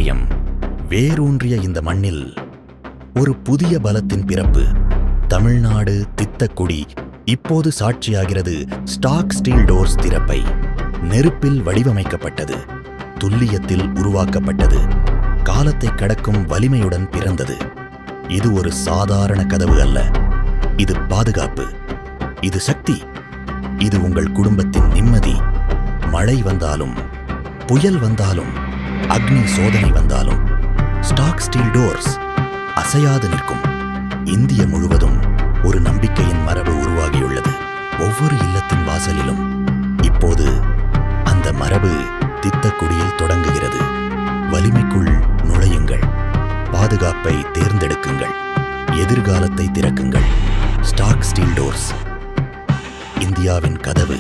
பாரம்பரியம் வேரூன்றிய இந்த மண்ணில் ஒரு புதிய பலத்தின் பிறப்பு. தமிழ்நாடு தித்தக்குடி இப்போது சாட்சியாகிறது. ஸ்டாக் ஸ்டீல் டோர்ஸ் திறப்பை. நெருப்பில் வடிவமைக்கப்பட்டது, துல்லியத்தில் உருவாக்கப்பட்டது, காலத்தை கடக்கும் வலிமையுடன் பிறந்தது. இது ஒரு சாதாரண கதவு அல்ல, இது பாதுகாப்பு, இது சக்தி, இது உங்கள் குடும்பத்தின் நிம்மதி. மழை வந்தாலும், புயல் வந்தாலும், அக்னி சோதனை வந்தாலும், ஸ்டாக் ஸ்டீல் டோர்ஸ் அசையாது நிற்கும். இந்திய முழுவதும் ஒரு நம்பிக்கையின் மரபு உருவாகியுள்ளது. ஒவ்வொரு இல்லத்தின் வாசலிலும் இப்போது அந்த மரபு தித்தக்குடியில் தொடங்குகிறது. வலிமைக்குள் நுழையுங்கள், பாதுகாப்பை தேர்ந்தெடுக்குங்கள், எதிர்காலத்தை திறக்குங்கள். ஸ்டாக் ஸ்டீல் டோர்ஸ், இந்தியாவின் கதவு.